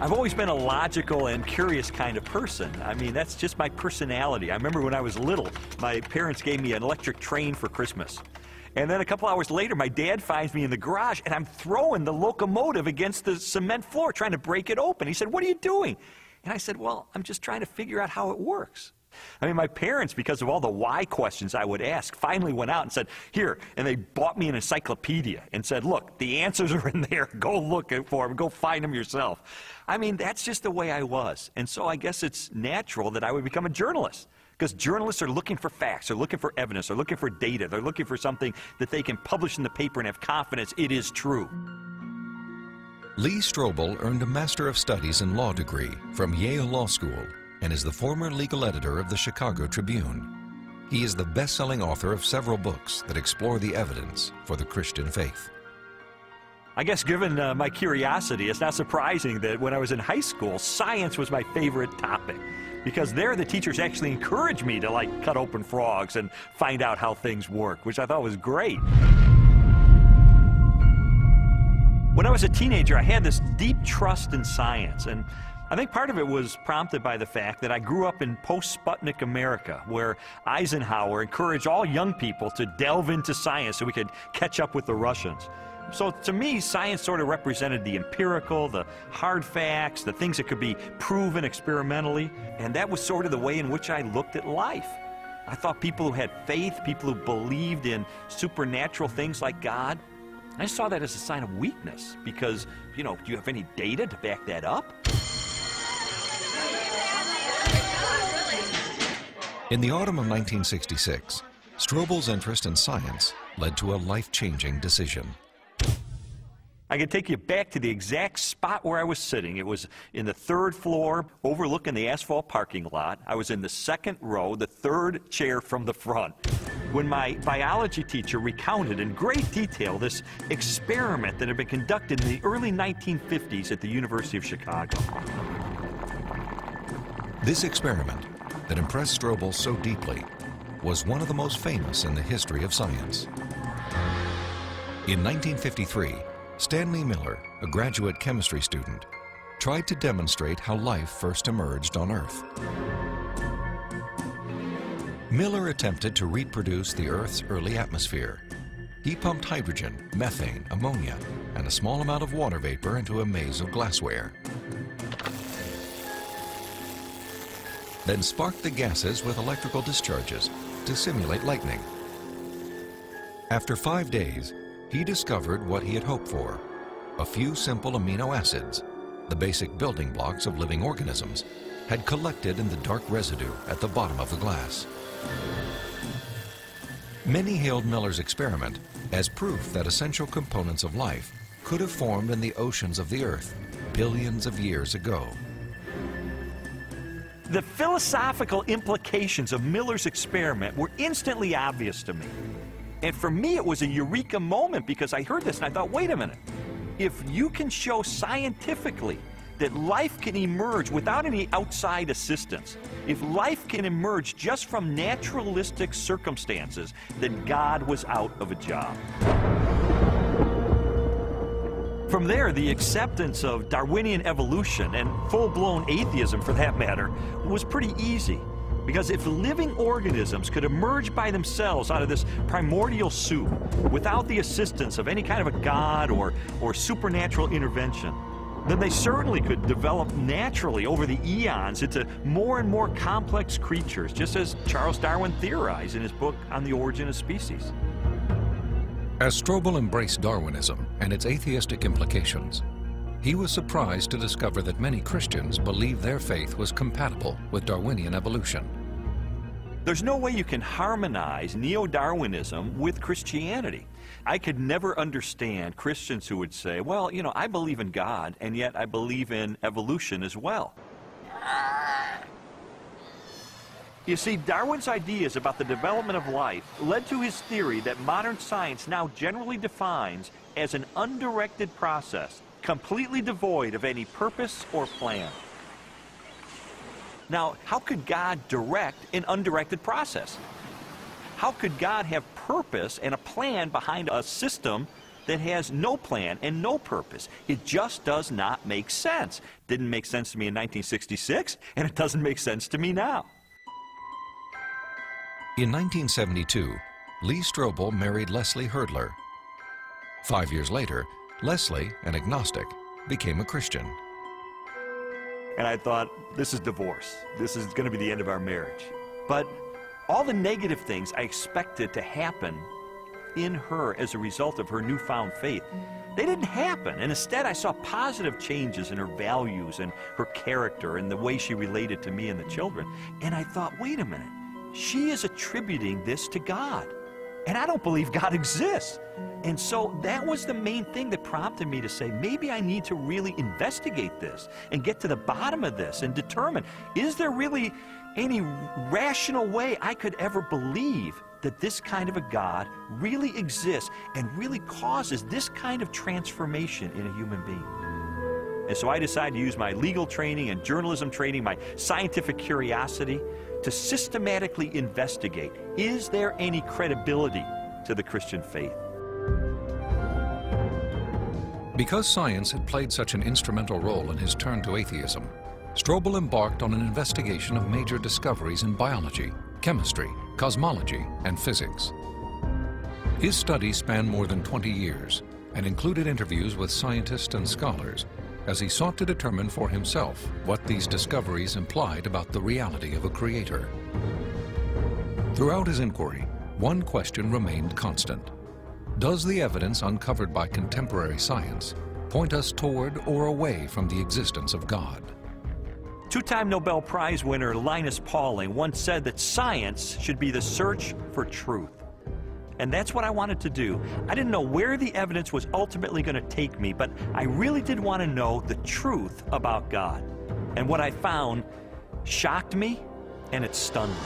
I've always been a logical and curious kind of person. I mean, that's just my personality. I remember when I was little, my parents gave me an electric train for Christmas. And then a couple hours later, my dad finds me in the garage, and I'm throwing the locomotive against the cement floor, trying to break it open. He said, "What are you doing?" And I said, "Well, I'm just trying to figure out how it works." I mean, my parents, because of all the why questions I would ask, finally went out and said, "Here," and they bought me an encyclopedia and said, "Look, the answers are in there. Go look for them. Go find them yourself." I mean, that's just the way I was. And so I guess it's natural that I would become a journalist, because journalists are looking for facts, they're looking for evidence, they're looking for data, they're looking for something that they can publish in the paper and have confidence it is true. Lee Strobel earned a Master of Studies in Law degree from Yale Law School and is the former legal editor of the Chicago Tribune. He is the best-selling author of several books that explore the evidence for the Christian faith. I guess given my curiosity, it's not surprising that when I was in high school, science was my favorite topic, because there the teachers actually encouraged me to like cut open frogs and find out how things work, which I thought was great. When I was a teenager, I had this deep trust in science, and I think part of it was prompted by the fact that I grew up in post-Sputnik America, where Eisenhower encouraged all young people to delve into science so we could catch up with the Russians. So to me, science sort of represented the empirical, the hard facts, the things that could be proven experimentally, and that was sort of the way in which I looked at life. I thought people who had faith, people who believed in supernatural things like God, I saw that as a sign of weakness, because, you know, do you have any data to back that up? In the autumn of 1966, Strobel's interest in science led to a life-changing decision. I can take you back to the exact spot where I was sitting. It was in the third floor, overlooking the asphalt parking lot. I was in the second row, the third chair from the front, when my biology teacher recounted in great detail this experiment that had been conducted in the early 1950s at the University of Chicago. This experiment that impressed Strobel so deeply was one of the most famous in the history of science. In 1953, Stanley Miller, a graduate chemistry student, tried to demonstrate how life first emerged on Earth. Miller attempted to reproduce the Earth's early atmosphere. He pumped hydrogen, methane, ammonia, and a small amount of water vapor into a maze of glassware. Then sparked the gases with electrical discharges to simulate lightning. After 5 days, he discovered what he had hoped for: a few simple amino acids, the basic building blocks of living organisms, had collected in the dark residue at the bottom of the glass. Many hailed Miller's experiment as proof that essential components of life could have formed in the oceans of the Earth billions of years ago. The philosophical implications of Miller's experiment were instantly obvious to me. And for me, it was a eureka moment, because I heard this and I thought, wait a minute. If you can show scientifically that life can emerge without any outside assistance, if life can emerge just from naturalistic circumstances, then God was out of a job. From there, the acceptance of Darwinian evolution, and full-blown atheism for that matter, was pretty easy. Because if living organisms could emerge by themselves out of this primordial soup without the assistance of any kind of a god or supernatural intervention, then they certainly could develop naturally over the eons into more and more complex creatures, just as Charles Darwin theorized in his book On the Origin of Species. As Strobel embraced Darwinism and its atheistic implications, he was surprised to discover that many Christians believed their faith was compatible with Darwinian evolution. There's no way you can harmonize neo-Darwinism with Christianity. I could never understand Christians who would say, well, you know, I believe in God, and yet I believe in evolution as well. You see, Darwin's ideas about the development of life led to his theory that modern science now generally defines as an undirected process, completely devoid of any purpose or plan. Now, how could God direct an undirected process? How could God have purpose and a plan behind a system that has no plan and no purpose. It just does not make sense. Didn't make sense to me in 1966, and it doesn't make sense to me now. In 1972, Lee Strobel married Leslie Herdler. 5 years later, Leslie, an agnostic, became a Christian. And I thought, this is divorce. This is going to be the end of our marriage. But all the negative things I expected to happen in her as a result of her newfound faith, they didn't happen. And instead, I saw positive changes in her values and her character and the way she related to me and the children. And I thought, wait a minute, she is attributing this to God. And I don't believe God exists. And so that was the main thing that prompted me to say, maybe I need to really investigate this and get to the bottom of this and determine, is there really any rational way I could ever believe that this kind of a God really exists and really causes this kind of transformation in a human being? And so I decided to use my legal training and journalism training, my scientific curiosity, to systematically investigate, is there any credibility to the Christian faith? Because science had played such an instrumental role in his turn to atheism, Strobel embarked on an investigation of major discoveries in biology, chemistry, cosmology, and physics. His study spanned more than 20 years and included interviews with scientists and scholars as he sought to determine for himself what these discoveries implied about the reality of a creator. Throughout his inquiry, one question remained constant. Does the evidence uncovered by contemporary science point us toward or away from the existence of God? Two-time Nobel Prize winner Linus Pauling once said that science should be the search for truth. And that's what I wanted to do. I didn't know where the evidence was ultimately going to take me, but I really did want to know the truth about God. And what I found shocked me, and it stunned me.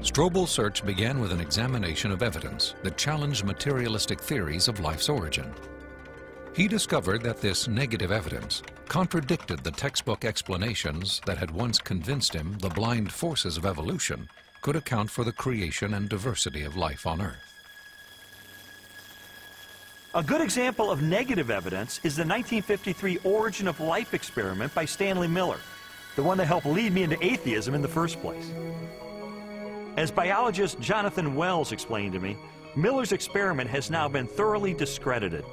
Strobel's search began with an examination of evidence that challenged materialistic theories of life's origin. He discovered that this negative evidence contradicted the textbook explanations that had once convinced him the blind forces of evolution could account for the creation and diversity of life on Earth. A good example of negative evidence is the 1953 Origin of Life experiment by Stanley Miller, the one that helped lead me into atheism in the first place. As biologist Jonathan Wells explained to me, Miller's experiment has now been thoroughly discredited.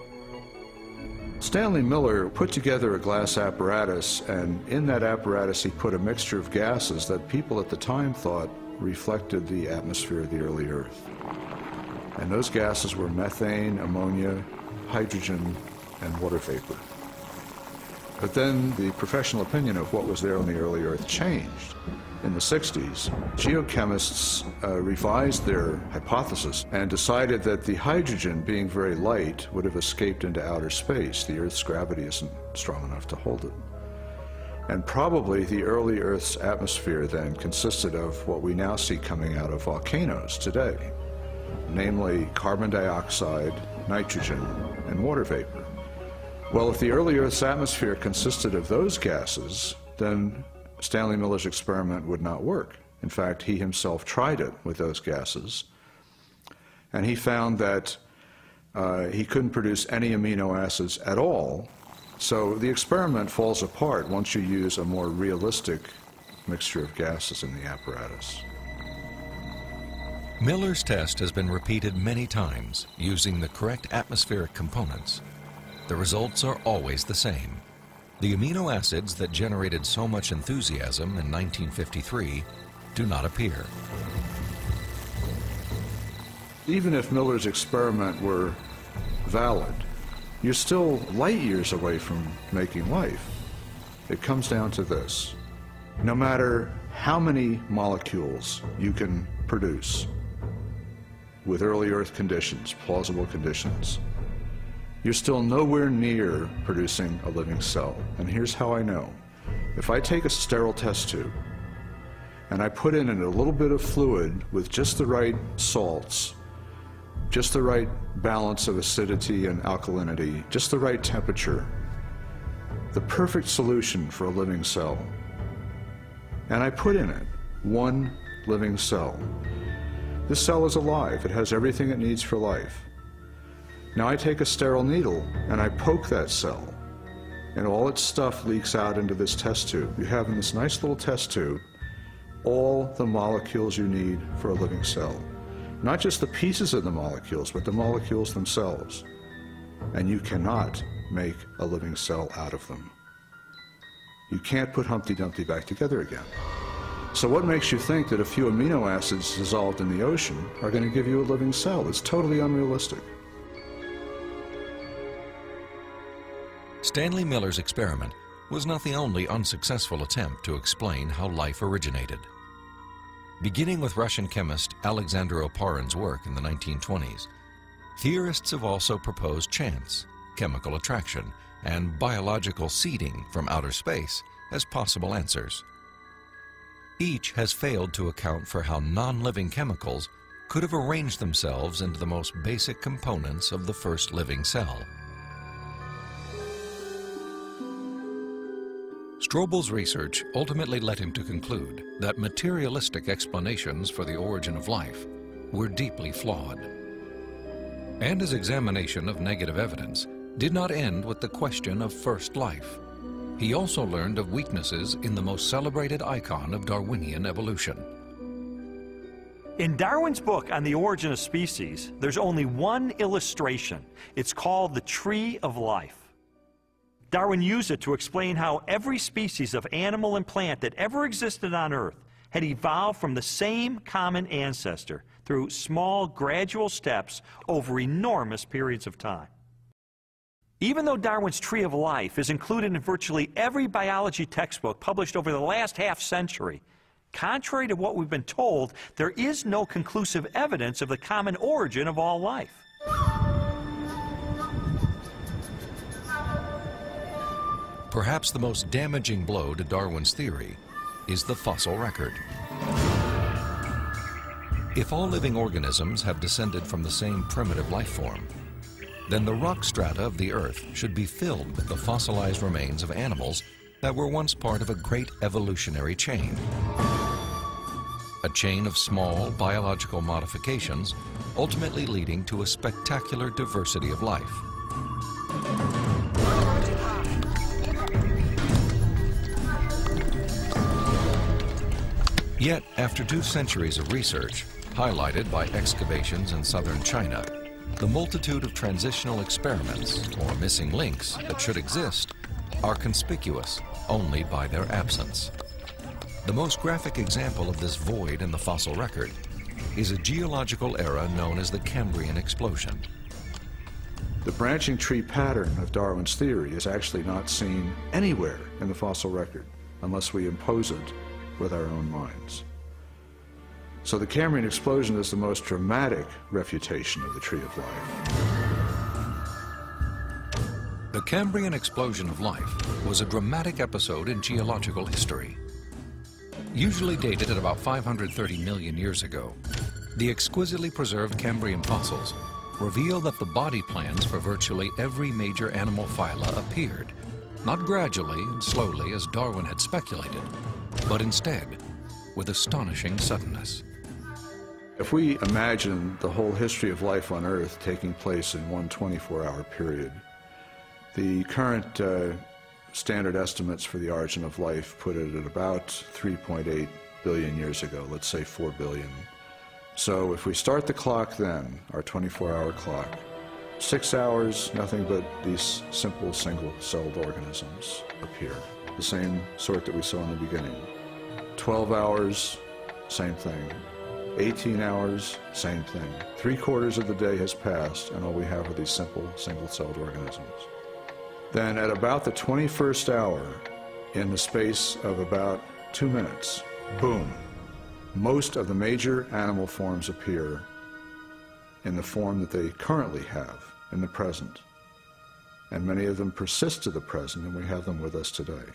Stanley Miller put together a glass apparatus, and in that apparatus he put a mixture of gases that people at the time thought reflected the atmosphere of the early Earth. And those gases were methane, ammonia, hydrogen, and water vapor. But then the professional opinion of what was there on the early Earth changed. In the 60s, geochemists revised their hypothesis and decided that the hydrogen, being very light, would have escaped into outer space. The Earth's gravity isn't strong enough to hold it. And probably the early Earth's atmosphere then consisted of what we now see coming out of volcanoes today, namely carbon dioxide, nitrogen, and water vapor. Well, if the early Earth's atmosphere consisted of those gases, then Stanley Miller's experiment would not work. In fact, he himself tried it with those gases, and he found that he couldn't produce any amino acids at all. So the experiment falls apart once you use a more realistic mixture of gases in the apparatus. Miller's test has been repeated many times using the correct atmospheric components. The results are always the same. The amino acids that generated so much enthusiasm in 1953 do not appear. Even if Miller's experiment were valid, you're still light years away from making life. It comes down to this. No matter how many molecules you can produce with early Earth conditions, plausible conditions, you're still nowhere near producing a living cell. And here's how I know. If I take a sterile test tube and I put in a little bit of fluid with just the right salts, just the right balance of acidity and alkalinity, just the right temperature, the perfect solution for a living cell. And I put in it one living cell. This cell is alive. It has everything it needs for life. Now I take a sterile needle and I poke that cell, and all its stuff leaks out into this test tube. You have in this nice little test tube all the molecules you need for a living cell. Not just the pieces of the molecules, but the molecules themselves. And you cannot make a living cell out of them. You can't put Humpty Dumpty back together again. So what makes you think that a few amino acids dissolved in the ocean are going to give you a living cell? It's totally unrealistic. Stanley Miller's experiment was not the only unsuccessful attempt to explain how life originated. Beginning with Russian chemist Alexander Oparin's work in the 1920s, theorists have also proposed chance, chemical attraction, and biological seeding from outer space as possible answers. Each has failed to account for how non-living chemicals could have arranged themselves into the most basic components of the first living cell. Strobel's research ultimately led him to conclude that materialistic explanations for the origin of life were deeply flawed. And his examination of negative evidence did not end with the question of first life. He also learned of weaknesses in the most celebrated icon of Darwinian evolution. In Darwin's book on the origin of species, there's only one illustration. It's called the Tree of Life. Darwin used it to explain how every species of animal and plant that ever existed on Earth had evolved from the same common ancestor through small, gradual steps over enormous periods of time. Even though Darwin's Tree of Life is included in virtually every biology textbook published over the last half-century, contrary to what we've been told, there is no conclusive evidence of the common origin of all life. Perhaps the most damaging blow to Darwin's theory is the fossil record. If all living organisms have descended from the same primitive life form, then the rock strata of the Earth should be filled with the fossilized remains of animals that were once part of a great evolutionary chain. A chain of small biological modifications, ultimately leading to a spectacular diversity of life. Yet, after 2 centuries of research, highlighted by excavations in southern China, the multitude of transitional experiments, or missing links, that should exist are conspicuous only by their absence. The most graphic example of this void in the fossil record is a geological era known as the Cambrian explosion. The branching tree pattern of Darwin's theory is actually not seen anywhere in the fossil record unless we impose it with our own minds. So the Cambrian explosion is the most dramatic refutation of the Tree of Life. The Cambrian explosion of life was a dramatic episode in geological history. Usually dated at about 530 million years ago, the exquisitely preserved Cambrian fossils reveal that the body plans for virtually every major animal phyla appeared, not gradually and slowly as Darwin had speculated, but instead with astonishing suddenness. If we imagine the whole history of life on Earth taking place in one 24-hour period, the current standard estimates for the origin of life put it at about 3.8 billion years ago, let's say 4 billion. So if we start the clock then, our 24-hour clock, 6 hours, nothing but these simple single-celled organisms appear, the same sort that we saw in the beginning. 12 hours, same thing. 18 hours, same thing. 3/4 of the day has passed, and all we have are these simple single-celled organisms. Then at about the 21st hour, in the space of about 2 minutes, boom, most of the major animal forms appear in the form that they currently have in the present. And many of them persist to the present, and we have them with us today.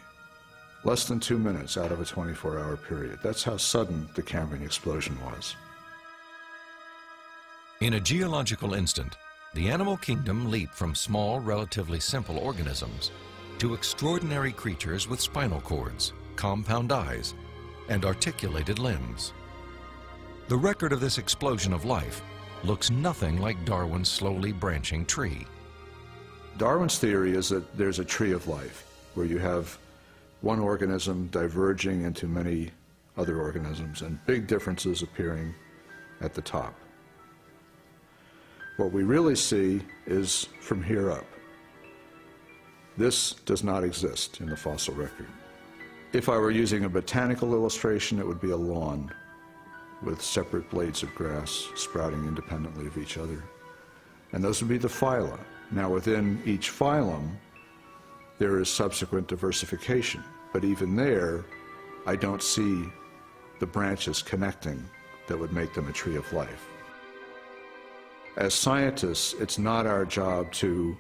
Less than 2 minutes out of a 24-hour period. That's how sudden the Cambrian explosion was. In a geological instant, the animal kingdom leaped from small, relatively simple organisms to extraordinary creatures with spinal cords, compound eyes, and articulated limbs. The record of this explosion of life looks nothing like Darwin's slowly branching tree. Darwin's theory is that there's a tree of life, where you have one organism diverging into many other organisms and big differences appearing at the top. What we really see is from here up. This does not exist in the fossil record. If I were using a botanical illustration, it would be a lawn with separate blades of grass sprouting independently of each other. And those would be the phyla. Now, within each phylum, there is subsequent diversification. But even there, I don't see the branches connecting that would make them a tree of life. As scientists, it's not our job to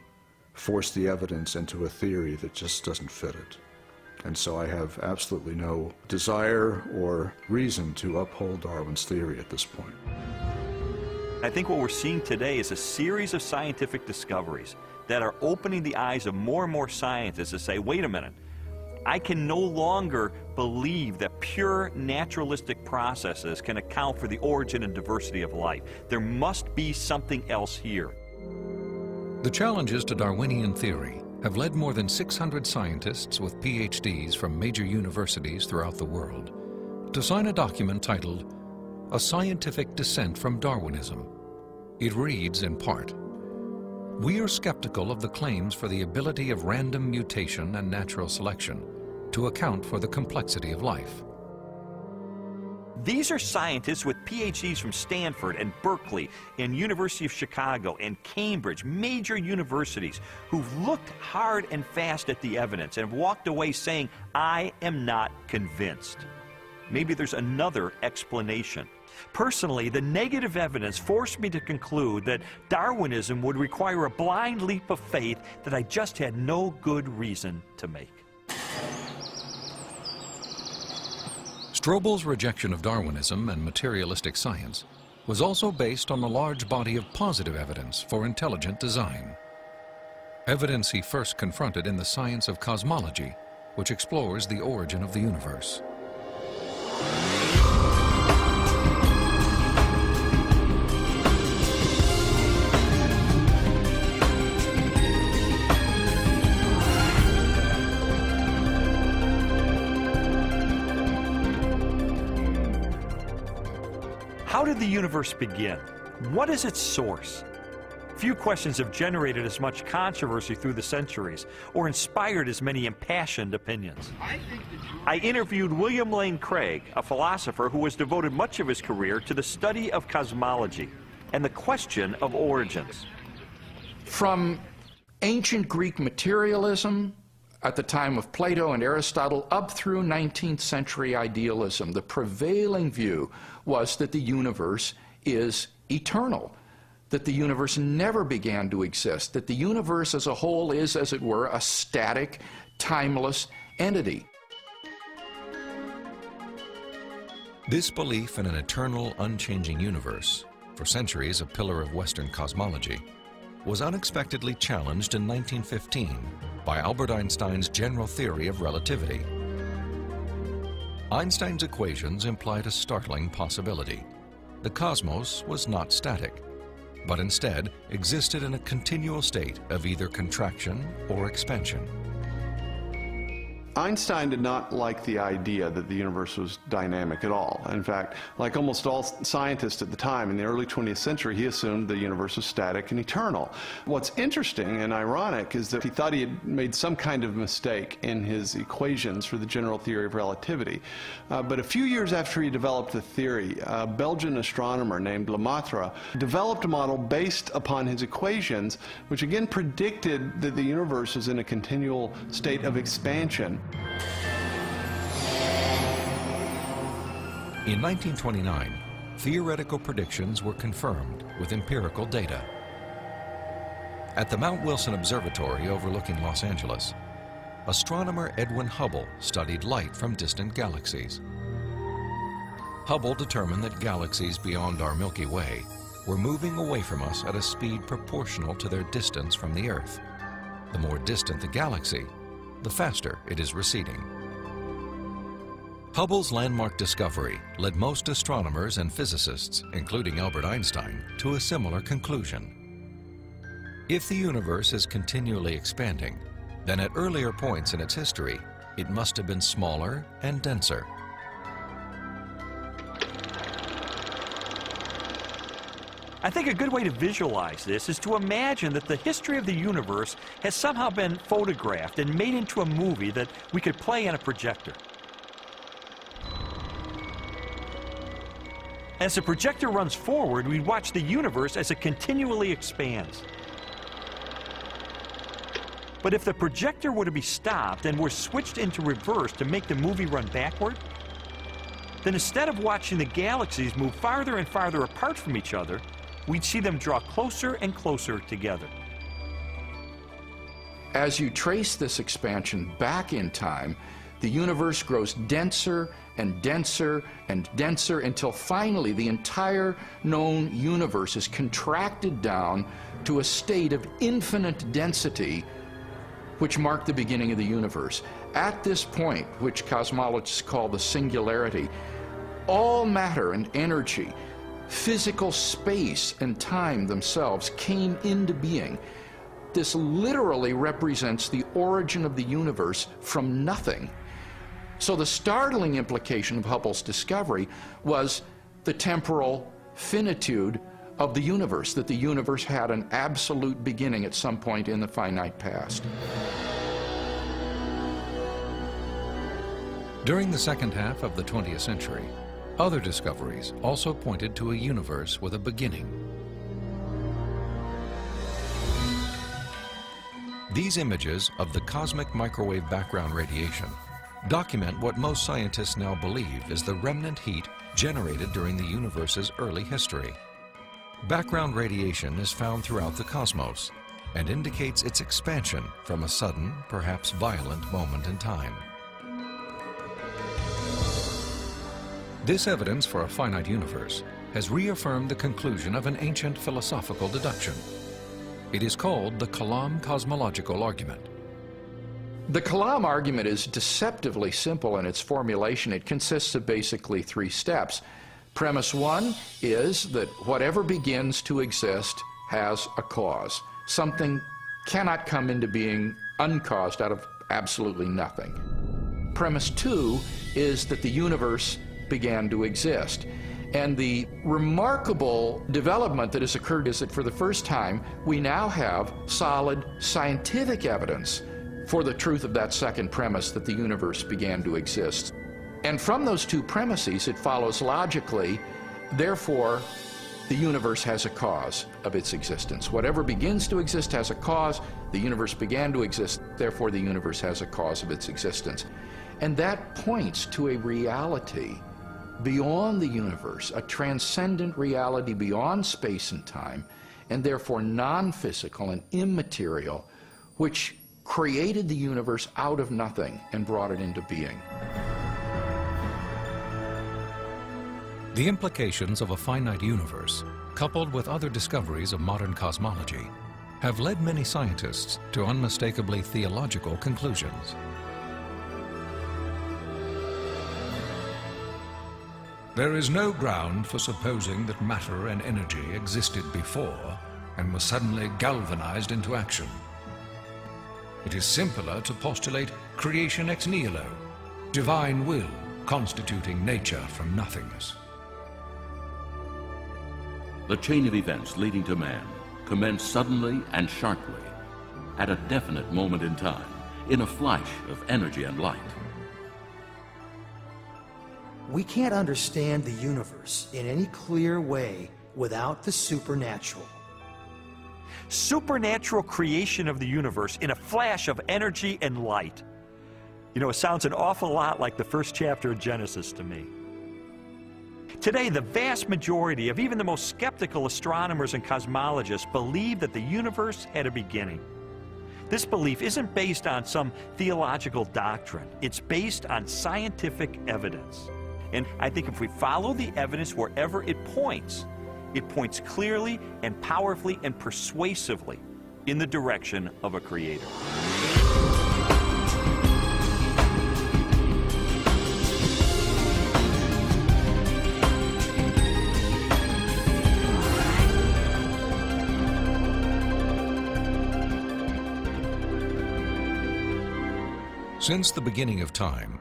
force the evidence into a theory that just doesn't fit it. And so I have absolutely no desire or reason to uphold Darwin's theory at this point. I think what we're seeing today is a series of scientific discoveries that are opening the eyes of more and more scientists to say, wait a minute, I can no longer believe that pure naturalistic processes can account for the origin and diversity of life. There must be something else here. The challenges to Darwinian theory have led more than 600 scientists with PhDs from major universities throughout the world to sign a document titled A Scientific Dissent from Darwinism. It reads in part, "We are skeptical of the claims for the ability of random mutation and natural selection to account for the complexity of life." These are scientists with PhDs from Stanford and Berkeley and University of Chicago and Cambridge, major universities, who've looked hard and fast at the evidence and have walked away saying, I am not convinced. Maybe there's another explanation. Personally, the negative evidence forced me to conclude that Darwinism would require a blind leap of faith that I just had no good reason to make. Strobel's rejection of Darwinism and materialistic science was also based on a large body of positive evidence for intelligent design. Evidence he first confronted in the science of cosmology, which explores the origin of the universe. How did the universe begin? What is its source? Few questions have generated as much controversy through the centuries or inspired as many impassioned opinions. I interviewed William Lane Craig, a philosopher who has devoted much of his career to the study of cosmology and the question of origins. From ancient Greek materialism at the time of Plato and Aristotle up through 19th century idealism, the prevailing view was that the universe is eternal, that the universe never began to exist, that the universe as a whole is, as it were, a static, timeless entity. This belief in an eternal, unchanging universe, for centuries a pillar of Western cosmology, was unexpectedly challenged in 1915 by Albert Einstein's general theory of relativity. Einstein's equations implied a startling possibility. The cosmos was not static, but instead existed in a continual state of either contraction or expansion. Einstein did not like the idea that the universe was dynamic at all. In fact, like almost all scientists at the time, in the early 20th century, he assumed the universe was static and eternal. What's interesting and ironic is that he thought he had made some kind of mistake in his equations for the general theory of relativity. But a few years after he developed the theory, a Belgian astronomer named Lemaitre developed a model based upon his equations, which again predicted that the universe was in a continual state of expansion. In 1929, theoretical predictions were confirmed with empirical data. At the Mount Wilson Observatory overlooking Los Angeles, astronomer Edwin Hubble studied light from distant galaxies. Hubble determined that galaxies beyond our Milky Way were moving away from us at a speed proportional to their distance from the Earth. The more distant the galaxy, the faster it is receding. Hubble's landmark discovery led most astronomers and physicists, including Albert Einstein, to a similar conclusion. If the universe is continually expanding, then at earlier points in its history, it must have been smaller and denser. I think a good way to visualize this is to imagine that the history of the universe has somehow been photographed and made into a movie that we could play on a projector. As the projector runs forward, we watch the universe as it continually expands. But if the projector were to be stopped and were switched into reverse to make the movie run backward, then instead of watching the galaxies move farther and farther apart from each other, we'd see them draw closer and closer together. As you trace this expansion back in time, the universe grows denser and denser and denser until finally the entire known universe is contracted down to a state of infinite density, which marked the beginning of the universe. At this point, which cosmologists call the singularity, all matter and energy, physical space and time themselves came into being. This literally represents the origin of the universe from nothing. So the startling implication of Hubble's discovery was the temporal finitude of the universe, that the universe had an absolute beginning at some point in the finite past. During the second half of the 20th century, other discoveries also pointed to a universe with a beginning. These images of the cosmic microwave background radiation document what most scientists now believe is the remnant heat generated during the universe's early history. Background radiation is found throughout the cosmos and indicates its expansion from a sudden, perhaps violent moment in time. This evidence for a finite universe has reaffirmed the conclusion of an ancient philosophical deduction. It is called the Kalam cosmological argument. The Kalam argument is deceptively simple in its formulation. It consists of basically three steps. Premise one is that whatever begins to exist has a cause. Something cannot come into being uncaused out of absolutely nothing. Premise two is that the universe began to exist. And the remarkable development that has occurred is that for the first time, we now have solid scientific evidence for the truth of that second premise, that the universe began to exist. And from those two premises, it follows logically, therefore, the universe has a cause of its existence. Whatever begins to exist has a cause. The universe began to exist, therefore the universe has a cause of its existence. And that points to a reality beyond the universe, a transcendent reality beyond space and time, and therefore non-physical and immaterial, which created the universe out of nothing and brought it into being. The implications of a finite universe, coupled with other discoveries of modern cosmology, have led many scientists to unmistakably theological conclusions. There is no ground for supposing that matter and energy existed before and were suddenly galvanized into action. It is simpler to postulate creation ex nihilo, divine will constituting nature from nothingness. The chain of events leading to man commenced suddenly and sharply, at a definite moment in time, in a flash of energy and light. We can't understand the universe in any clear way without the supernatural. Supernatural creation of the universe in a flash of energy and light. You know, it sounds an awful lot like the first chapter of Genesis to me. Today, the vast majority of even the most skeptical astronomers and cosmologists believe that the universe had a beginning. This belief isn't based on some theological doctrine. It's based on scientific evidence. And I think if we follow the evidence wherever it points, It points clearly and powerfully and persuasively in the direction of a creator. Since the beginning of time,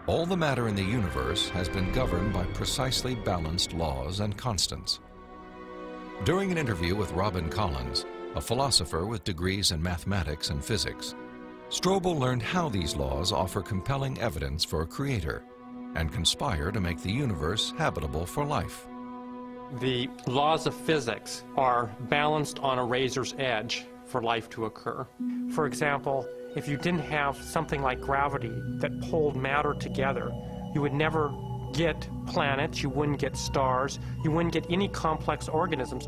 all the matter in the universe has been governed by precisely balanced laws and constants. During an interview with Robin Collins, a philosopher with degrees in mathematics and physics, Strobel learned how these laws offer compelling evidence for a creator and conspire to make the universe habitable for life. The laws of physics are balanced on a razor's edge for life to occur. For example, if you didn't have something like gravity that pulled matter together, you would never get planets, you wouldn't get stars, you wouldn't get any complex organisms.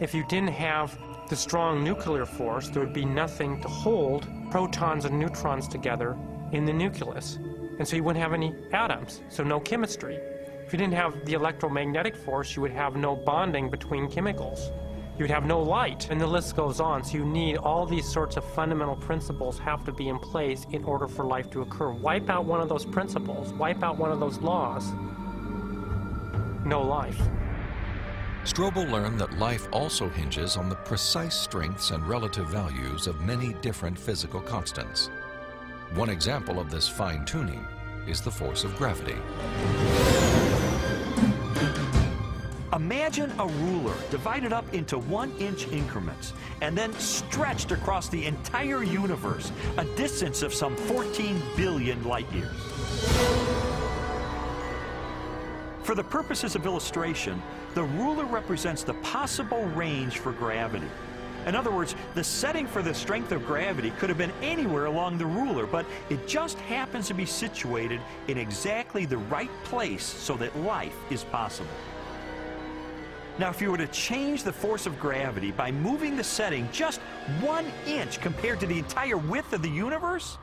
If you didn't have the strong nuclear force, there would be nothing to hold protons and neutrons together in the nucleus. And so you wouldn't have any atoms, so no chemistry. If you didn't have the electromagnetic force, you would have no bonding between chemicals. You'd have no light, and the list goes on. So you need all these sorts of fundamental principles have to be in place in order for life to occur. Wipe out one of those principles, wipe out one of those laws, no life. Strobel learned that life also hinges on the precise strengths and relative values of many different physical constants. One example of this fine-tuning is the force of gravity. Imagine a ruler divided up into 1-inch increments and then stretched across the entire universe, a distance of some 14 billion light years. For the purposes of illustration, the ruler represents the possible range for gravity. In other words, the setting for the strength of gravity could have been anywhere along the ruler, but it just happens to be situated in exactly the right place so that life is possible. Now, if you were to change the force of gravity by moving the setting just 1 inch compared to the entire width of the universe,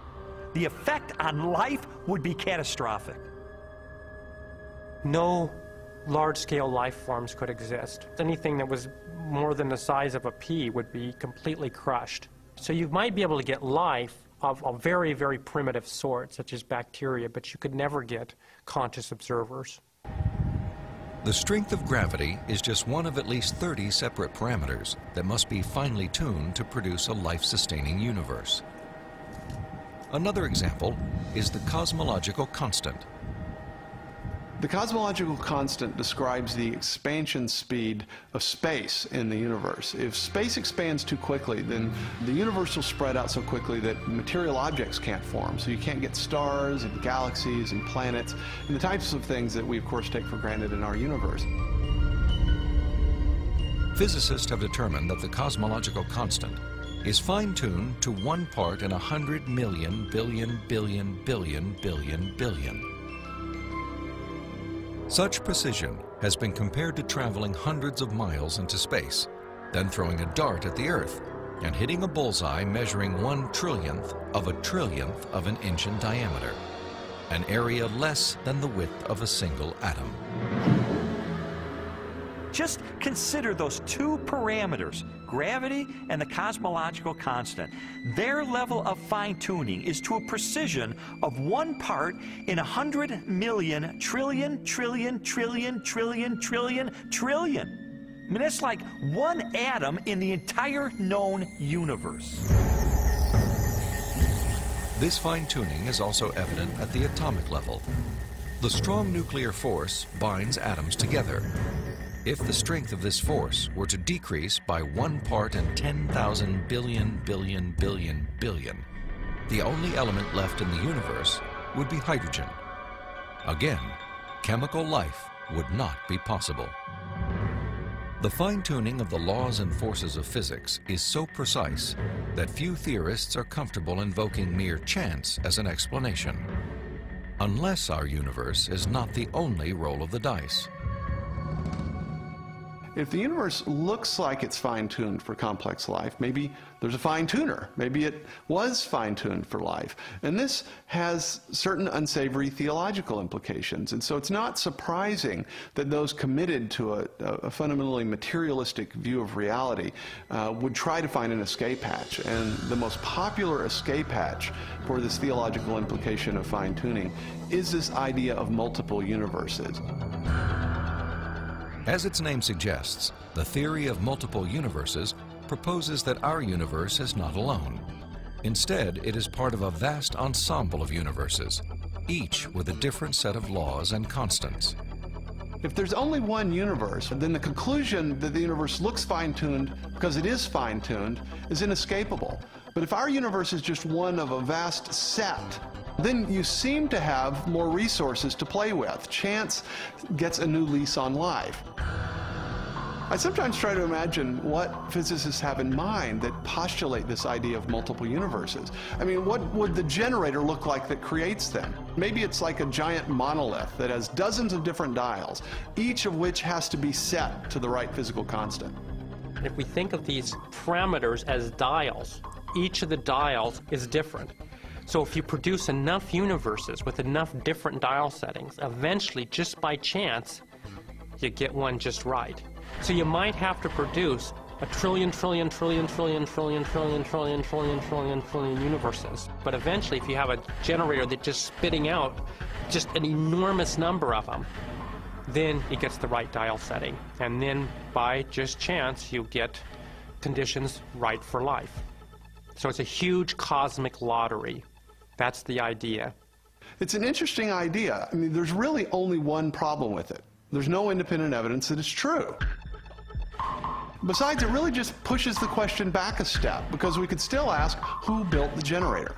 the effect on life would be catastrophic. No large-scale life forms could exist. Anything that was more than the size of a pea would be completely crushed. So you might be able to get life of a very, very primitive sort, such as bacteria, but you could never get conscious observers. The strength of gravity is just one of at least 30 separate parameters that must be finely tuned to produce a life-sustaining universe. Another example is the cosmological constant. The cosmological constant describes the expansion speed of space in the universe. If space expands too quickly, then the universe will spread out so quickly that material objects can't form. So you can't get stars and galaxies and planets and the types of things that we, of course, take for granted in our universe. Physicists have determined that the cosmological constant is fine-tuned to 1 part in 100 million billion billion billion billion billion. Such precision has been compared to traveling hundreds of miles into space, then throwing a dart at the Earth and hitting a bullseye measuring 1/trillionth of an inch in diameter, an area less than the width of a single atom. Just consider those two parameters, gravity and the cosmological constant. Their level of fine-tuning is to a precision of 1 part in 100 million trillion, trillion, trillion, trillion, trillion, trillion. I mean, that's like 1 atom in the entire known universe. This fine-tuning is also evident at the atomic level. The strong nuclear force binds atoms together. If the strength of this force were to decrease by 1 part in 10,000 billion billion billion billion, the only element left in the universe would be hydrogen. Again, chemical life would not be possible. The fine-tuning of the laws and forces of physics is so precise that few theorists are comfortable invoking mere chance as an explanation, unless our universe is not the only roll of the dice. if the universe looks like it's fine-tuned for complex life, maybe there's a fine-tuner. Maybe it was fine-tuned for life. And this has certain unsavory theological implications. And so it's not surprising that those committed to a fundamentally materialistic view of reality would try to find an escape hatch. And the most popular escape hatch for this theological implication of fine-tuning is this idea of multiple universes. As its name suggests, the theory of multiple universes proposes that our universe is not alone. Instead, it is part of a vast ensemble of universes, each with a different set of laws and constants. If there's only one universe, then the conclusion that the universe looks fine-tuned because it is fine-tuned is inescapable. But if our universe is just one of a vast set, then you seem to have more resources to play with. Chance gets a new lease on life. I sometimes try to imagine what physicists have in mind that postulate this idea of multiple universes. I mean, what would the generator look like that creates them? Maybe it's like a giant monolith that has dozens of different dials, each of which has to be set to the right physical constant. If we think of these parameters as dials, each of the dials is different. So if you produce enough universes with enough different dial settings, eventually, just by chance, you get one just right. So you might have to produce a trillion universes. But eventually, if you have a generator that's just spitting out just an enormous number of them, then it gets the right dial setting. And then, by just chance, you get conditions right for life. So it's a huge cosmic lottery. That's the idea. It's an interesting idea. I mean, there's really only one problem with it. There's no independent evidence that it's true. Besides, it really just pushes the question back a step, because we could still ask, who built the generator?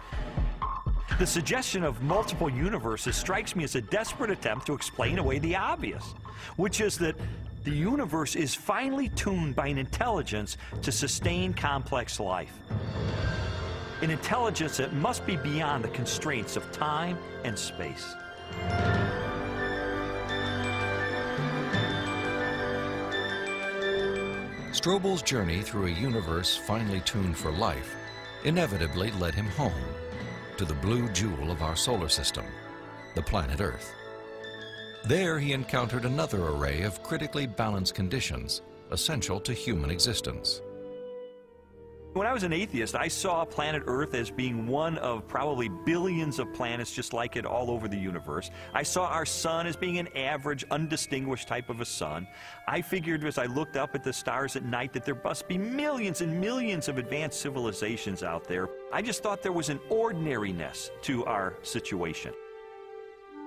The suggestion of multiple universes strikes me as a desperate attempt to explain away the obvious, which is that the universe is finely tuned by an intelligence to sustain complex life. An intelligence that must be beyond the constraints of time and space. Strobel's journey through a universe finely tuned for life inevitably led him home, to the blue jewel of our solar system, the planet Earth. There he encountered another array of critically balanced conditions essential to human existence. When I was an atheist, I saw planet Earth as being one of probably billions of planets just like it all over the universe. I saw our sun as being an average, undistinguished type of a sun. I figured as I looked up at the stars at night that there must be millions and millions of advanced civilizations out there. I just thought there was an ordinariness to our situation.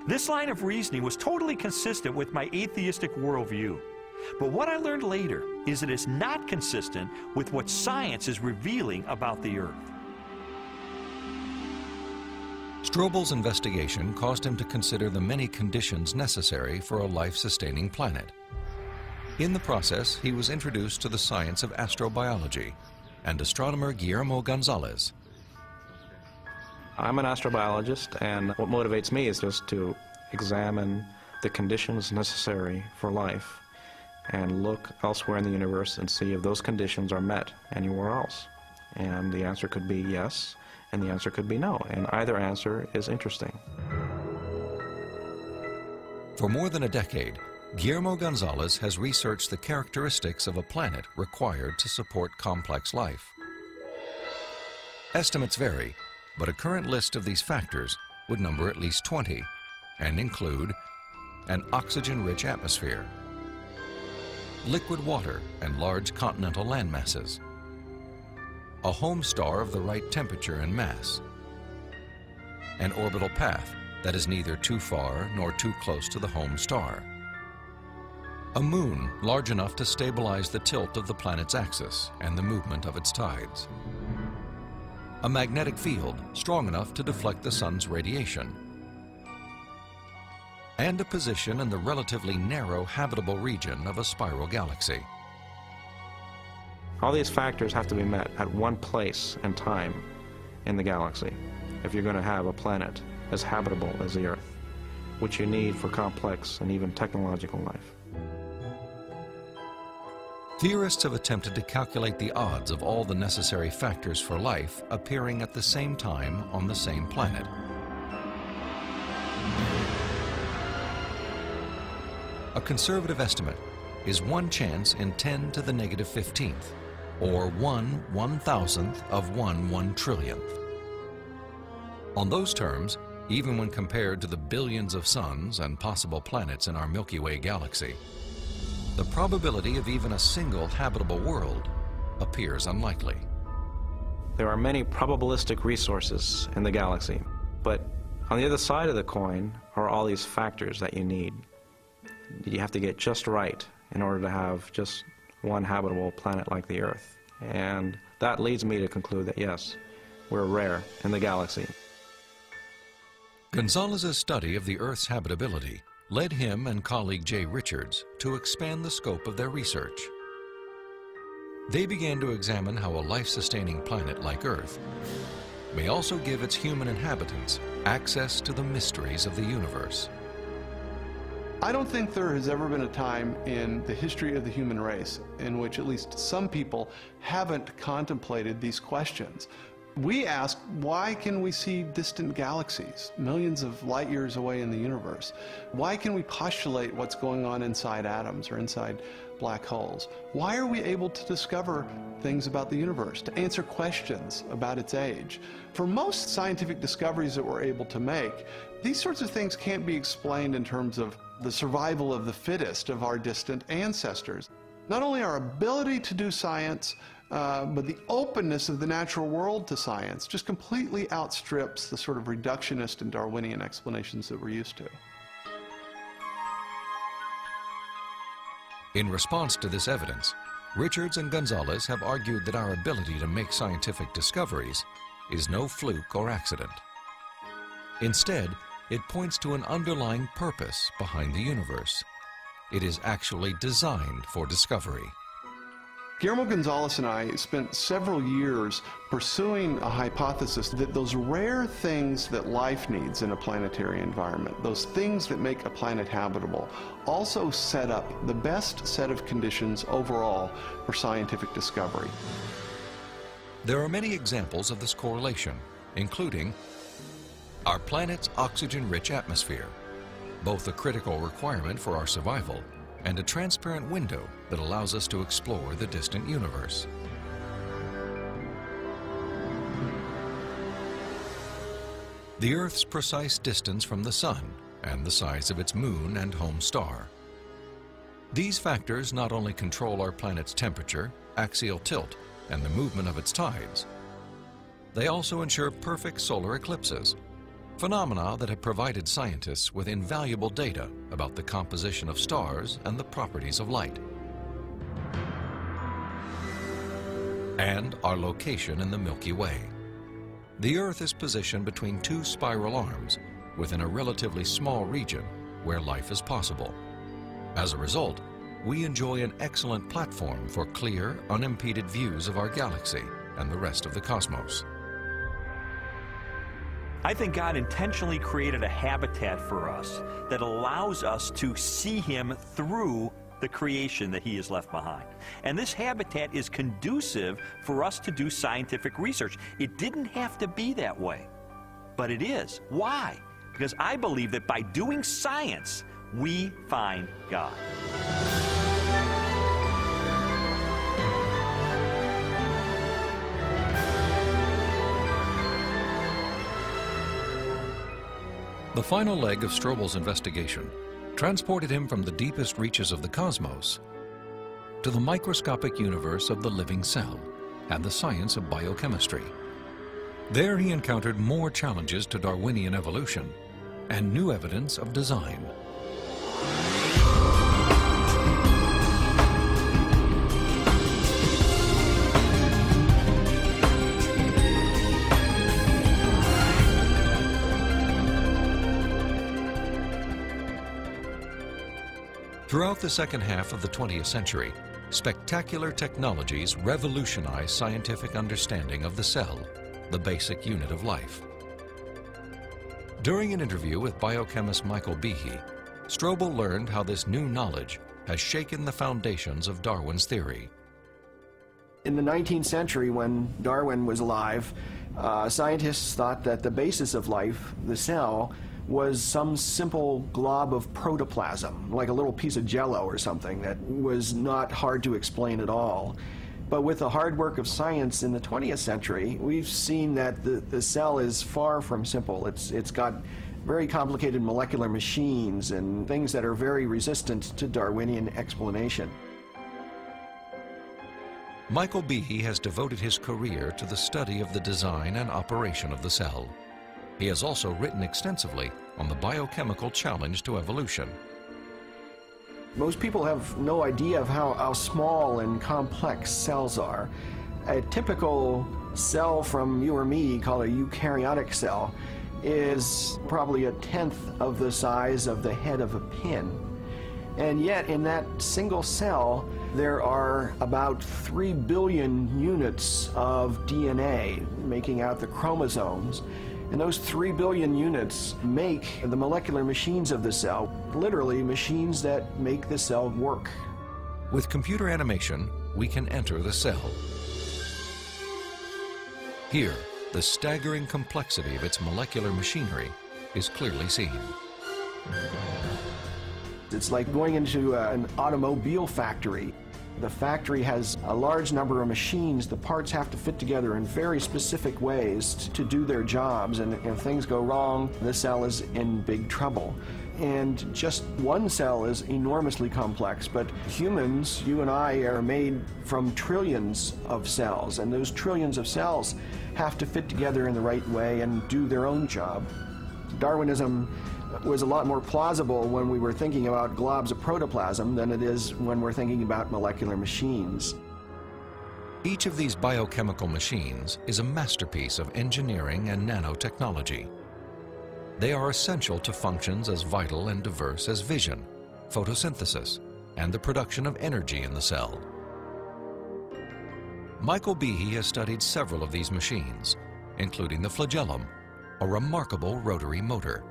This line of reasoning was totally consistent with my atheistic worldview. But what I learned later is it is not consistent with what science is revealing about the Earth. Strobel's investigation caused him to consider the many conditions necessary for a life-sustaining planet. In the process, he was introduced to the science of astrobiology and astronomer Guillermo Gonzalez. I'm an astrobiologist, and what motivates me is just to examine the conditions necessary for life and look elsewhere in the universe and see if those conditions are met anywhere else. And the answer could be yes, and the answer could be no, and either answer is interesting. For more than a decade, Guillermo Gonzalez has researched the characteristics of a planet required to support complex life. Estimates vary, but a current list of these factors would number at least 20 and include an oxygen-rich atmosphere, liquid water and large continental landmasses, a home star of the right temperature and mass, an orbital path that is neither too far nor too close to the home star, a moon large enough to stabilize the tilt of the planet's axis and the movement of its tides, a magnetic field strong enough to deflect the sun's radiation, and a position in the relatively narrow habitable region of a spiral galaxy. All these factors have to be met at one place and time in the galaxy if you're going to have a planet as habitable as the Earth, which you need for complex and even technological life. Theorists have attempted to calculate the odds of all the necessary factors for life appearing at the same time on the same planet. A conservative estimate is 1 chance in 10 to the negative 15th, or 1/1000th of 1 trillionth. On those terms, even when compared to the billions of suns and possible planets in our Milky Way galaxy, the probability of even a single habitable world appears unlikely. There are many probabilistic resources in the galaxy, but on the other side of the coin are all these factors that you need. You have to get just right in order to have just one habitable planet like the Earth. And that leads me to conclude that yes, we're rare in the galaxy. Gonzalez's study of the Earth's habitability led him and colleague Jay Richards to expand the scope of their research. They began to examine how a life-sustaining planet like Earth may also give its human inhabitants access to the mysteries of the universe. I don't think there has ever been a time in the history of the human race in which at least some people haven't contemplated these questions. We ask, why can we see distant galaxies, millions of light years away in the universe? Why can we postulate what's going on inside atoms or inside black holes? Why are we able to discover things about the universe, to answer questions about its age? For most scientific discoveries that we're able to make, these sorts of things can't be explained in terms of the survival of the fittest of our distant ancestors. Not only our ability to do science, but the openness of the natural world to science just completely outstrips the sort of reductionist and Darwinian explanations that we're used to. In response to this evidence, Richards and Gonzalez have argued that our ability to make scientific discoveries is no fluke or accident. Instead, it points to an underlying purpose behind the universe. It is actually designed for discovery. Guillermo Gonzalez and I spent several years pursuing a hypothesis that those rare things that life needs in a planetary environment, those things that make a planet habitable, also set up the best set of conditions overall for scientific discovery. There are many examples of this correlation, including our planet's oxygen-rich atmosphere, both a critical requirement for our survival and a transparent window that allows us to explore the distant universe. The Earth's precise distance from the Sun and the size of its moon and home star. These factors not only control our planet's temperature, axial tilt, and the movement of its tides, they also ensure perfect solar eclipses, phenomena that have provided scientists with invaluable data about the composition of stars and the properties of light. And our location in the Milky Way. The Earth is positioned between two spiral arms within a relatively small region where life is possible. As a result, we enjoy an excellent platform for clear, unimpeded views of our galaxy and the rest of the cosmos. I think God intentionally created a habitat for us that allows us to see Him through the creation that He has left behind. And this habitat is conducive for us to do scientific research. It didn't have to be that way, but it is. Why? Because I believe that by doing science, we find God. The final leg of Strobel's investigation transported him from the deepest reaches of the cosmos to the microscopic universe of the living cell and the science of biochemistry. There he encountered more challenges to Darwinian evolution and new evidence of design. Throughout the second half of the 20th century, spectacular technologies revolutionized scientific understanding of the cell, the basic unit of life. During an interview with biochemist Michael Behe, Strobel learned how this new knowledge has shaken the foundations of Darwin's theory. In the 19th century, when Darwin was alive, scientists thought that the basis of life, the cell, was some simple glob of protoplasm, like a little piece of jello or something that was not hard to explain at all. But with the hard work of science in the 20th century, we've seen that the cell is far from simple. It's got very complicated molecular machines and things that are very resistant to Darwinian explanation. Michael Behe has devoted his career to the study of the design and operation of the cell. He has also written extensively on the biochemical challenge to evolution. Most people have no idea of how small and complex cells are. A typical cell from you or me, called a eukaryotic cell, is probably 1/10 of the size of the head of a pin. And yet, in that single cell, there are about 3 billion units of DNA, making out the chromosomes. And those 3 billion units make the molecular machines of the cell, literally machines that make the cell work. With computer animation, we can enter the cell. Here, the staggering complexity of its molecular machinery is clearly seen. It's like going into an automobile factory. The factory has a large number of machines. The parts have to fit together in very specific ways to do their jobs, and if things go wrong, the cell is in big trouble. And just one cell is enormously complex, but humans, you and I, are made from trillions of cells, and those trillions of cells have to fit together in the right way and do their own job. Darwinism was a lot more plausible when we were thinking about globs of protoplasm than it is when we're thinking about molecular machines. Each of these biochemical machines is a masterpiece of engineering and nanotechnology. They are essential to functions as vital and diverse as vision, photosynthesis, and the production of energy in the cell. Michael Behe has studied several of these machines, including the flagellum, a remarkable rotary motor.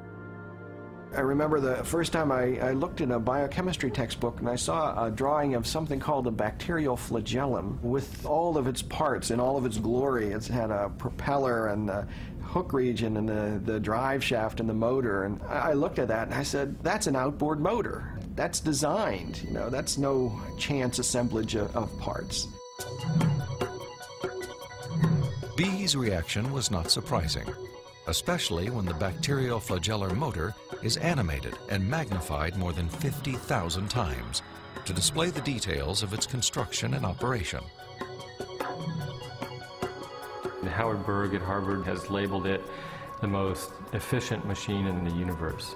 I remember the first time I looked in a biochemistry textbook and I saw a drawing of something called a bacterial flagellum with all of its parts in all of its glory. It had a propeller and the hook region and the drive shaft and the motor. And I looked at that and I said, that's an outboard motor. That's designed. You know, that's no chance assemblage of parts. Behe's reaction was not surprising, especially when the bacterial flagellar motor is animated and magnified more than 50,000 times to display the details of its construction and operation. Howard Berg at Harvard has labeled it the most efficient machine in the universe.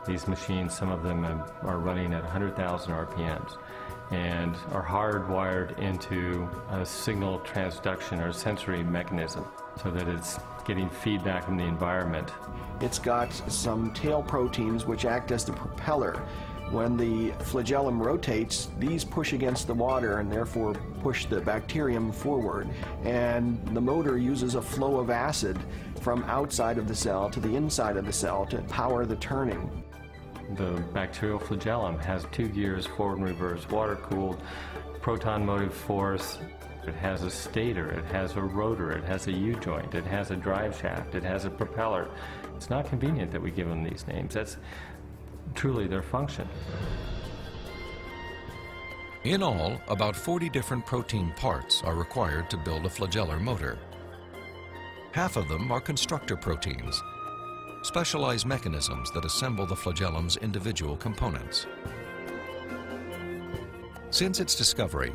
These machines, some of them are running at 100,000 RPMs and are hardwired into a signal transduction or sensory mechanism so that it's getting feedback from the environment. It's got some tail proteins which act as the propeller. When the flagellum rotates, these push against the water and therefore push the bacterium forward. And the motor uses a flow of acid from outside of the cell to the inside of the cell to power the turning. The bacterial flagellum has 2 gears, forward and reverse, water-cooled, proton motive force. It has a stator, it has a rotor, it has a U-joint, it has a drive shaft, it has a propeller. It's not convenient that we give them these names. That's truly their function. In all, about 40 different protein parts are required to build a flagellar motor. Half of them are constructor proteins, specialized mechanisms that assemble the flagellum's individual components. Since its discovery,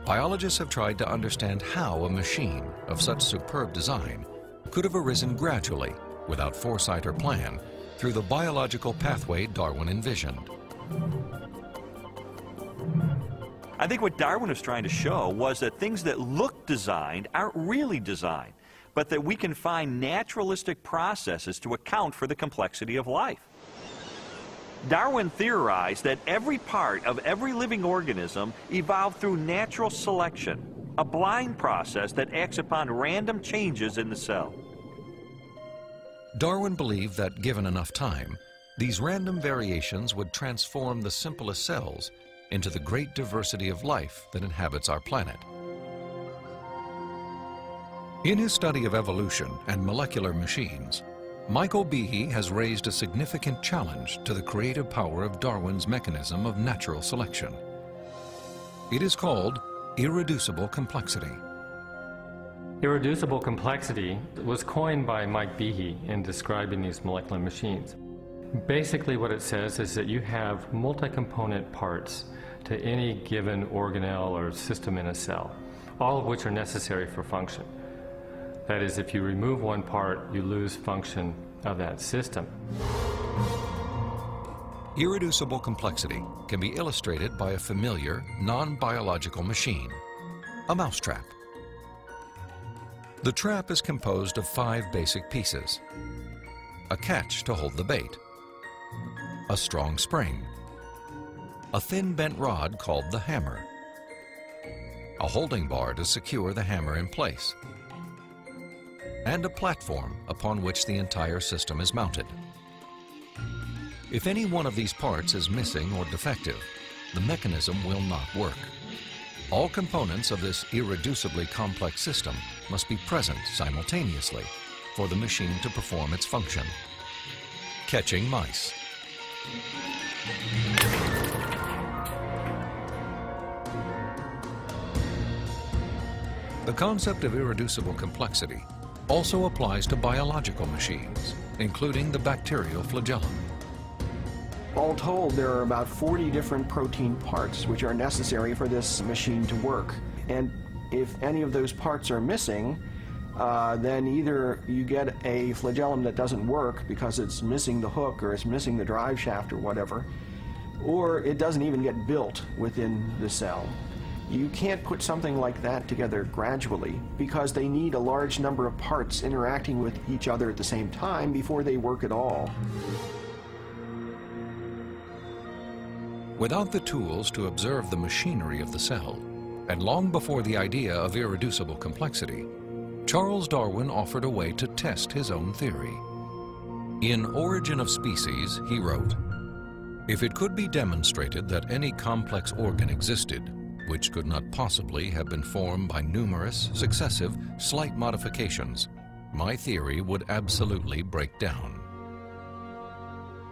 biologists have tried to understand how a machine of such superb design could have arisen gradually, without foresight or plan, through the biological pathway Darwin envisioned. I think what Darwin was trying to show was that things that look designed aren't really designed, but that we can find naturalistic processes to account for the complexity of life. Darwin theorized that every part of every living organism evolved through natural selection, a blind process that acts upon random changes in the cell. Darwin believed that, given enough time, These random variations would transform the simplest cells into the great diversity of life that inhabits our planet. In his study of evolution and molecular machines, Michael Behe has raised a significant challenge to the creative power of Darwin's mechanism of natural selection. It is called irreducible complexity. Irreducible complexity was coined by Mike Behe in describing these molecular machines. Basically what it says is that you have multi-component parts to any given organelle or system in a cell, all of which are necessary for function. That is, if you remove one part, you lose function of that system. Irreducible complexity can be illustrated by a familiar, non-biological machine, a mousetrap. The trap is composed of 5 basic pieces: a catch to hold the bait, a strong spring, a thin bent rod called the hammer, a holding bar to secure the hammer in place, and a platform upon which the entire system is mounted. If any one of these parts is missing or defective, the mechanism will not work. All components of this irreducibly complex system must be present simultaneously for the machine to perform its function. Catching mice. The concept of irreducible complexity also applies to biological machines, including the bacterial flagellum. All told, there are about 40 different protein parts which are necessary for this machine to work. And if any of those parts are missing, then either you get a flagellum that doesn't work because it's missing the hook or it's missing the drive shaft or whatever, or it doesn't even get built within the cell. You can't put something like that together gradually because they need a large number of parts interacting with each other at the same time before they work at all. Without the tools to observe the machinery of the cell, and long before the idea of irreducible complexity, Charles Darwin offered a way to test his own theory. In Origin of Species, he wrote, "If it could be demonstrated that any complex organ existed, which could not possibly have been formed by numerous, successive, slight modifications, my theory would absolutely break down."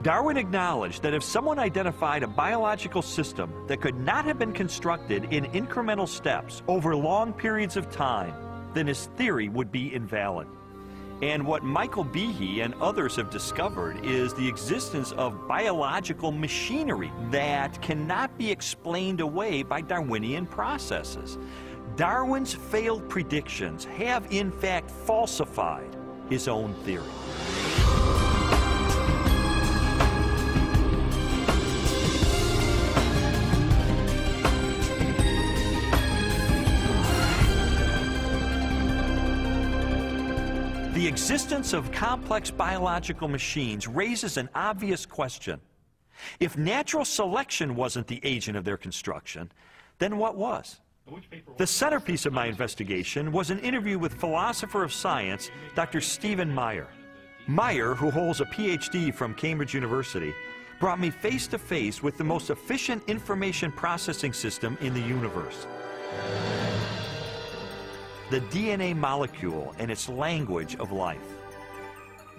Darwin acknowledged that if someone identified a biological system that could not have been constructed in incremental steps over long periods of time, then his theory would be invalid. And what Michael Behe and others have discovered is the existence of biological machinery that cannot be explained away by Darwinian processes. Darwin's failed predictions have in fact falsified his own theory. The existence of complex biological machines raises an obvious question. If natural selection wasn't the agent of their construction, then what was? The centerpiece of my investigation was an interview with philosopher of science, Dr. Stephen Meyer. Meyer, who holds a PhD from Cambridge University, brought me face to face with the most efficient information processing system in the universe. The DNA molecule and its language of life.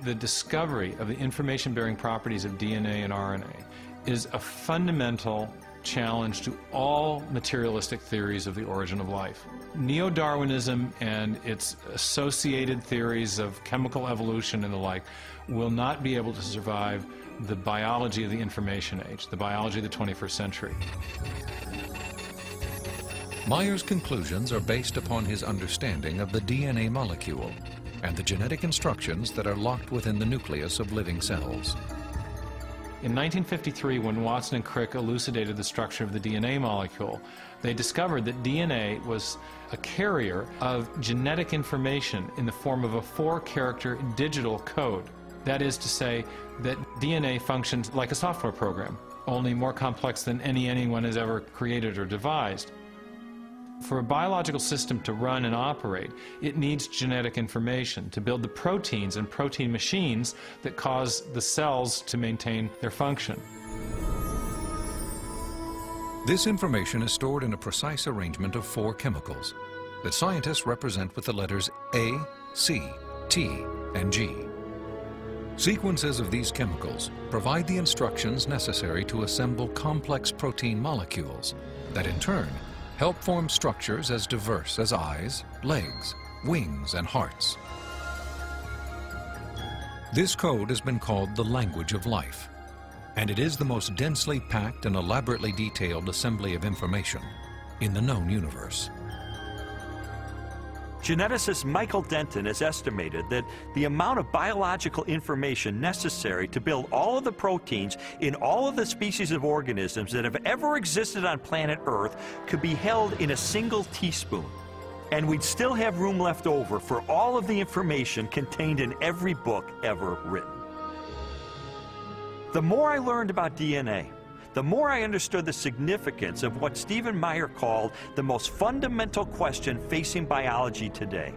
The discovery of the information-bearing properties of DNA and RNA is a fundamental challenge to all materialistic theories of the origin of life. Neo-Darwinism and its associated theories of chemical evolution and the like will not be able to survive the biology of the information age, the biology of the 21st century. Meyer's conclusions are based upon his understanding of the DNA molecule and the genetic instructions that are locked within the nucleus of living cells. In 1953, when Watson and Crick elucidated the structure of the DNA molecule, they discovered that DNA was a carrier of genetic information in the form of a 4-character digital code. That is to say that DNA functions like a software program, only more complex than anyone has ever created or devised. For a biological system to run and operate, it needs genetic information to build the proteins and protein machines that cause the cells to maintain their function. This information is stored in a precise arrangement of 4 chemicals that scientists represent with the letters A, C, T, and G. Sequences of these chemicals provide the instructions necessary to assemble complex protein molecules that in turn help form structures as diverse as eyes, legs, wings, and hearts. This code has been called the language of life, and it is the most densely packed and elaborately detailed assembly of information in the known universe. Geneticist Michael Denton has estimated that the amount of biological information necessary to build all of the proteins in all of the species of organisms that have ever existed on planet Earth could be held in a single teaspoon. And we'd still have room left over for all of the information contained in every book ever written. The more I learned about DNA, the more I understood the significance of what Stephen Meyer called the most fundamental question facing biology today.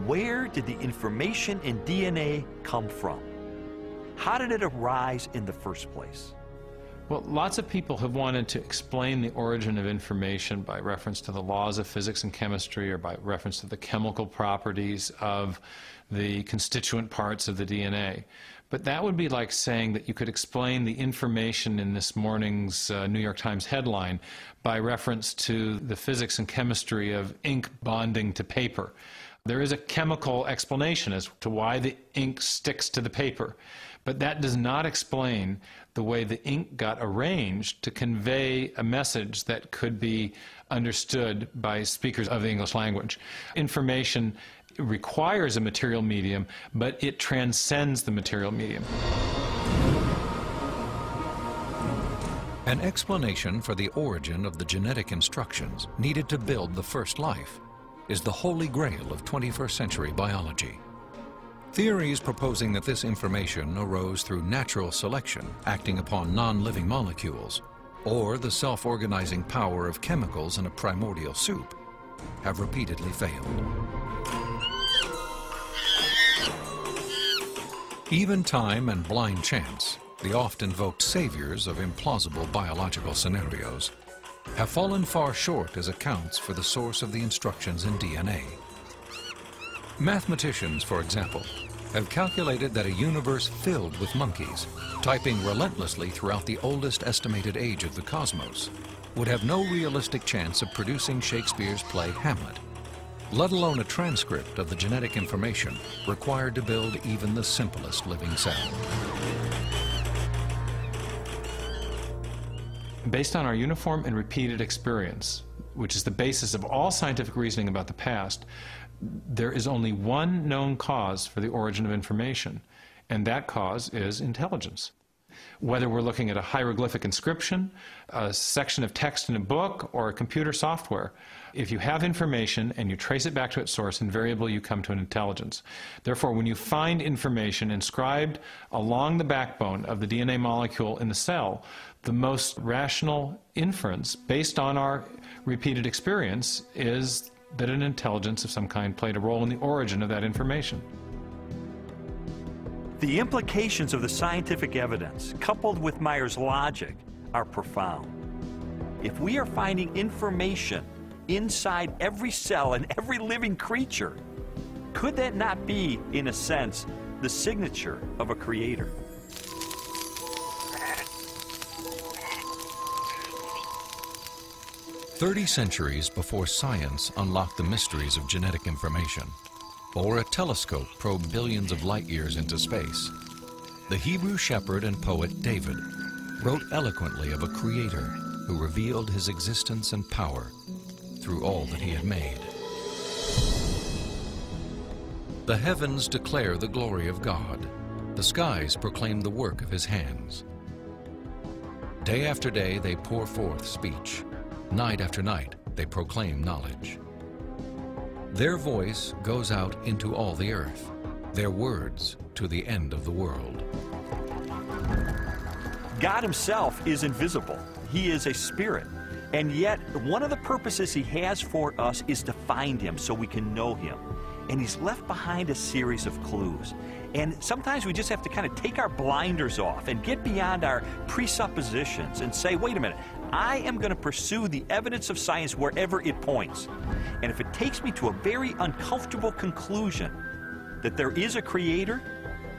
Where did the information in DNA come from? How did it arise in the first place? Well, lots of people have wanted to explain the origin of information by reference to the laws of physics and chemistry, or by reference to the chemical properties of the constituent parts of the DNA. But that would be like saying that you could explain the information in this morning's New York Times headline by reference to the physics and chemistry of ink bonding to paper. There is a chemical explanation as to why the ink sticks to the paper, but that does not explain the way the ink got arranged to convey a message that could be understood by speakers of the English language. Information requires a material medium, but it transcends the material medium. An explanation for the origin of the genetic instructions needed to build the first life is the holy grail of 21st century biology. Theories proposing that this information arose through natural selection acting upon non-living molecules, or the self-organizing power of chemicals in a primordial soup, have repeatedly failed. Even time and blind chance, the oft-invoked saviors of implausible biological scenarios, have fallen far short as accounts for the source of the instructions in DNA. Mathematicians, for example, have calculated that a universe filled with monkeys, typing relentlessly throughout the oldest estimated age of the cosmos, would have no realistic chance of producing Shakespeare's play Hamlet, let alone a transcript of the genetic information required to build even the simplest living cell. Based on our uniform and repeated experience, which is the basis of all scientific reasoning about the past, there is only one known cause for the origin of information, and that cause is intelligence. Whether we're looking at a hieroglyphic inscription, a section of text in a book, or a computer software, if you have information and you trace it back to its source, invariably you come to an intelligence. Therefore, when you find information inscribed along the backbone of the DNA molecule in the cell, the most rational inference, based on our repeated experience, is that an intelligence of some kind played a role in the origin of that information. The implications of the scientific evidence, coupled with Meyer's logic, are profound. If we are finding information inside every cell and every living creature, could that not be, in a sense, the signature of a creator? "30 centuries before science unlocked the mysteries of genetic information, or a telescope probed billions of light years into space, the Hebrew shepherd and poet David wrote eloquently of a creator who revealed his existence and power through all that he had made. The heavens declare the glory of God. The skies proclaim the work of his hands. Day after day they pour forth speech. Night after night they proclaim knowledge. Their voice goes out into all the earth, their words to the end of the world." God himself is invisible. He is a spirit. And yet, one of the purposes he has for us is to find him so we can know him. And he's left behind a series of clues. And sometimes we just have to kind of take our blinders off and get beyond our presuppositions and say, wait a minute, I am going to pursue the evidence of science wherever it points. And if it takes me to a very uncomfortable conclusion that there is a creator,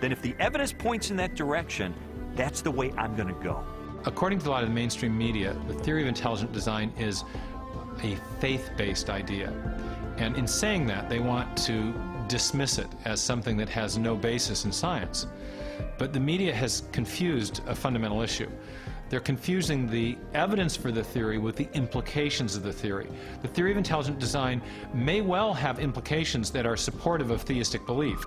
then if the evidence points in that direction, that's the way I'm going to go. According to a lot of the mainstream media, the theory of intelligent design is a faith-based idea. And in saying that, they want to dismiss it as something that has no basis in science. But the media has confused a fundamental issue. They're confusing the evidence for the theory with the implications of the theory. The theory of intelligent design may well have implications that are supportive of theistic belief,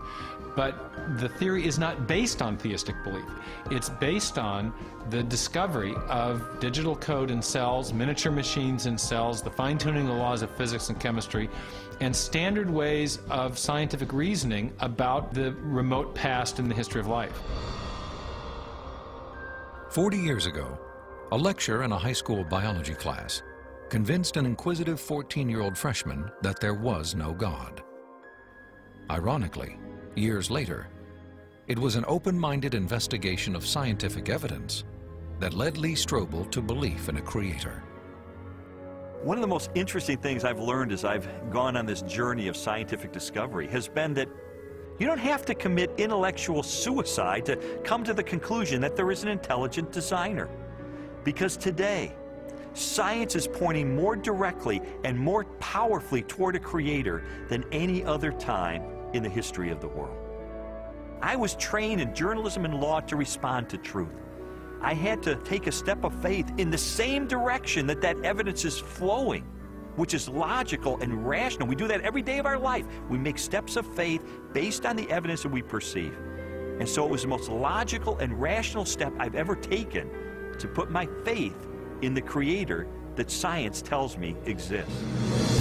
but the theory is not based on theistic belief. It's based on the discovery of digital code in cells, miniature machines in cells, the fine-tuning of the laws of physics and chemistry, and standard ways of scientific reasoning about the remote past in the history of life. 40 years ago, a lecturer in a high school biology class convinced an inquisitive 14-year-old freshman that there was no God. Ironically, years later, it was an open-minded investigation of scientific evidence that led Lee Strobel to belief in a creator. One of the most interesting things I've learned as I've gone on this journey of scientific discovery has been that you don't have to commit intellectual suicide to come to the conclusion that there is an intelligent designer. Because today, science is pointing more directly and more powerfully toward a creator than any other time in the history of the world. I was trained in journalism and law to respond to truth. I had to take a step of faith in the same direction that evidence is flowing, which is logical and rational. We do that every day of our life. We make steps of faith based on the evidence that we perceive. And so it was the most logical and rational step I've ever taken to put my faith in the creator that science tells me exists.